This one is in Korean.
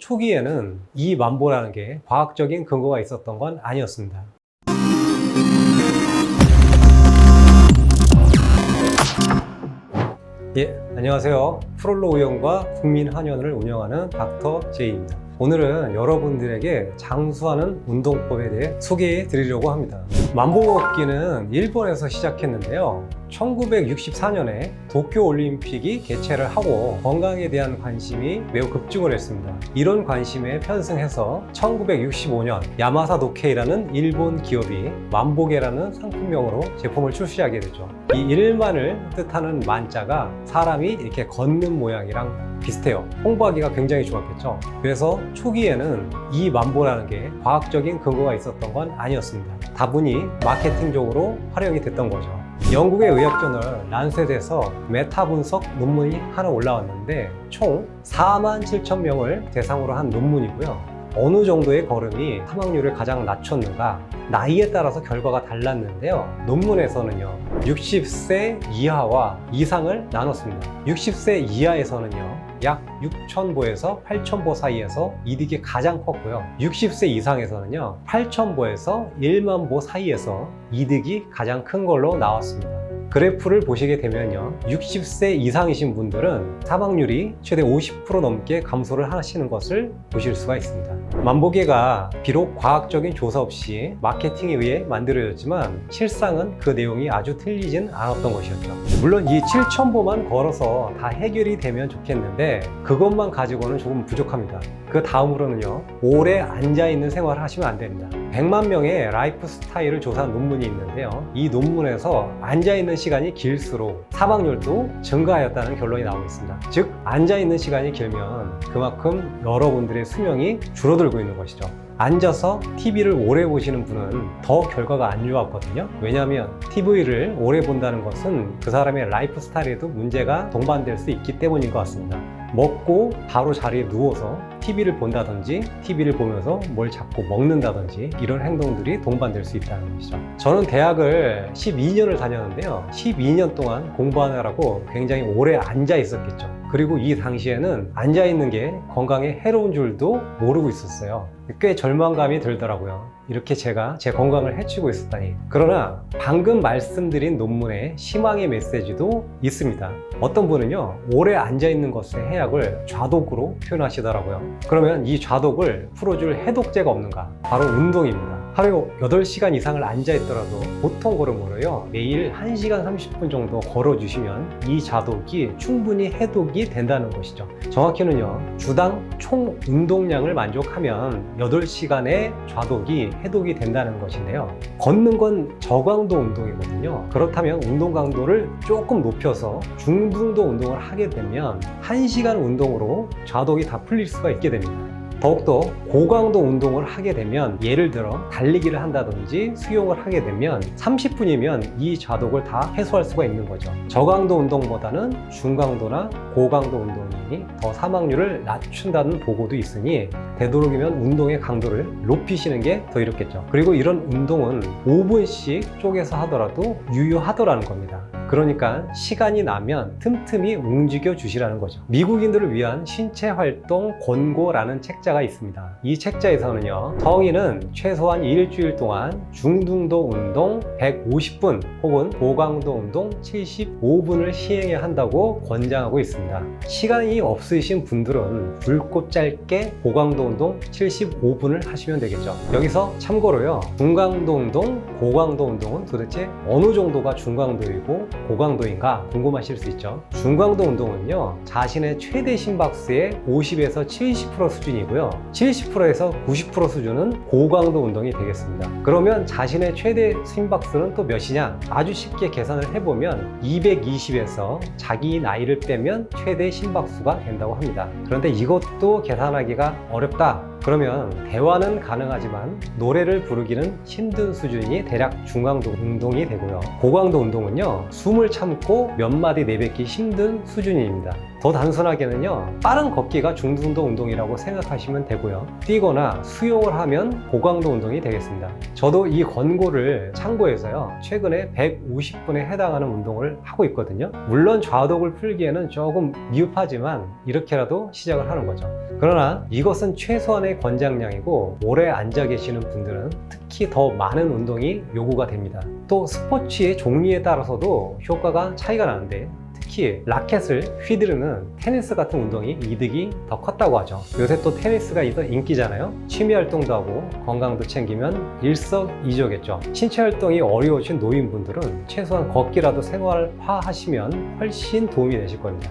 초기에는 이 만보라는 게 과학적인 근거가 있었던 건 아니었습니다. 안녕하세요. 프롤로 의원과 국민한의원을 운영하는 닥터 제이입니다. 오늘은 여러분들에게 장수하는 운동법에 대해 소개해 드리려고 합니다. 만보 걷기는 일본에서 시작했는데요. 1964년에 도쿄올림픽이 개최를 하고 건강에 대한 관심이 매우 급증을 했습니다. 이런 관심에 편승해서 1965년 야마사 도케이라는 일본 기업이 만보계라는 상품명으로 제품을 출시하게 되죠. 이 일만을 뜻하는 만자가 사람이 이렇게 걷는 모양이랑 비슷해요. 홍보하기가 굉장히 좋았겠죠. 그래서 초기에는 이 만보라는 게 과학적인 근거가 있었던 건 아니었습니다. 다분히 마케팅적으로 활용이 됐던 거죠. 영국의 의학저널 란셋에서 메타 분석 논문이 하나 올라왔는데 총 47,000명을 대상으로 한 논문이고요. 어느 정도의 걸음이 사망률을 가장 낮췄는가, 나이에 따라서 결과가 달랐는데요. 논문에서는요 60세 이하와 이상을 나눴습니다. 60세 이하에서는요 약 6,000보에서 8,000보 사이에서 이득이 가장 컸고요. 60세 이상에서는요 8,000보에서 1만 보 사이에서 이득이 가장 큰 걸로 나왔습니다. 그래프를 보시게 되면요 60세 이상이신 분들은 사망률이 최대 50% 넘게 감소를 하시는 것을 보실 수가 있습니다. 만보계가 비록 과학적인 조사 없이 마케팅에 의해 만들어졌지만 실상은 그 내용이 아주 틀리진 않았던 것이었죠. 물론 이 7,000보만 걸어서 다 해결이 되면 좋겠는데 그것만 가지고는 조금 부족합니다. 그 다음으로는요 오래 앉아있는 생활을 하시면 안 됩니다. 100만 명의 라이프 스타일을 조사한 논문이 있는데요. 이 논문에서 앉아있는 시간이 길수록 사망률도 증가하였다는 결론이 나오고 있습니다. 즉 앉아있는 시간이 길면 그만큼 여러분들의 수명이 줄어들고 있는 것이죠. 앉아서 TV를 오래 보시는 분은 더 결과가 안 좋았거든요. 왜냐하면 TV를 오래 본다는 것은 그 사람의 라이프 스타일에도 문제가 동반될 수 있기 때문인 것 같습니다. 먹고 바로 자리에 누워서 TV를 본다든지 TV를 보면서 뭘 자꾸 먹는다든지 이런 행동들이 동반될 수 있다는 것이죠. 저는 대학을 12년을 다녔는데요. 12년 동안 공부하느라고 굉장히 오래 앉아 있었겠죠. 그리고 이 당시에는 앉아 있는 게 건강에 해로운 줄도 모르고 있었어요. 꽤 절망감이 들더라고요. 이렇게 제가 제 건강을 해치고 있었다니. 그러나 방금 말씀드린 논문에 희망의 메시지도 있습니다. 어떤 분은요 오래 앉아있는 것의 해악을 좌독으로 표현하시더라고요. 그러면 이 좌독을 풀어줄 해독제가 없는가? 바로 운동입니다. 하루 8시간 이상을 앉아있더라도 보통 걸음으로요 매일 1시간 30분 정도 걸어주시면 이 좌독이 충분히 해독이 된다는 것이죠. 정확히는요 주당 총 운동량을 만족하면 8시간의 좌독이 해독이 된다는 것인데요. 걷는 건 저강도 운동이거든요. 그렇다면 운동 강도를 조금 높여서 중등도 운동을 하게 되면 1시간 운동으로 좌독이 다 풀릴 수가 있게 됩니다. 더욱더 고강도 운동을 하게 되면 예를 들어 달리기를 한다든지 수영을 하게 되면 30분이면 이 좌독을 다 해소할 수가 있는 거죠. 저강도 운동보다는 중강도나 고강도 운동이 더 사망률을 낮춘다는 보고도 있으니 되도록이면 운동의 강도를 높이시는 게 더 이롭겠죠. 그리고 이런 운동은 5분씩 쪼개서 하더라도 유효하더라는 겁니다. 그러니까 시간이 나면 틈틈이 움직여 주시라는 거죠. 미국인들을 위한 신체 활동 권고라는 책자가 있습니다. 이 책자에서는요 성인은 최소한 일주일 동안 중등도 운동 150분 혹은 고강도 운동 75분을 시행해야 한다고 권장하고 있습니다. 시간이 없으신 분들은 굵고 짧게 고강도 운동 75분을 하시면 되겠죠. 여기서 참고로요 중강도 운동, 고강도 운동은 도대체 어느 정도가 중강도이고 고강도인가 궁금하실 수 있죠. 중강도 운동은요 자신의 최대 심박수의 50에서 70% 수준이고요 70%에서 90% 수준은 고강도 운동이 되겠습니다. 그러면 자신의 최대 심박수는 또 몇이냐? 아주 쉽게 계산을 해보면 220에서 자기 나이를 빼면 최대 심박수가 된다고 합니다. 그런데 이것도 계산하기가 어렵다. 그러면 대화는 가능하지만 노래를 부르기는 힘든 수준이 대략 중강도 운동이 되고요. 고강도 운동은요 숨을 참고 몇 마디 내뱉기 힘든 수준입니다. 더 단순하게는요, 빠른 걷기가 중등도 운동이라고 생각하시면 되고요. 뛰거나 수영을 하면 고강도 운동이 되겠습니다. 저도 이 권고를 참고해서요, 최근에 150분에 해당하는 운동을 하고 있거든요. 물론 좌독을 풀기에는 조금 미흡하지만 이렇게라도 시작을 하는 거죠. 그러나 이것은 최소한의 권장량이고, 오래 앉아 계시는 분들은 특히 더 많은 운동이 요구가 됩니다. 또 스포츠의 종류에 따라서도 효과가 차이가 나는데, 특히 라켓을 휘두르는 테니스 같은 운동이 이득이 더 컸다고 하죠. 요새 또 테니스가 인기잖아요. 취미 활동도 하고 건강도 챙기면 일석이조겠죠. 신체 활동이 어려우신 노인분들은 최소한 걷기라도 생활화하시면 훨씬 도움이 되실 겁니다.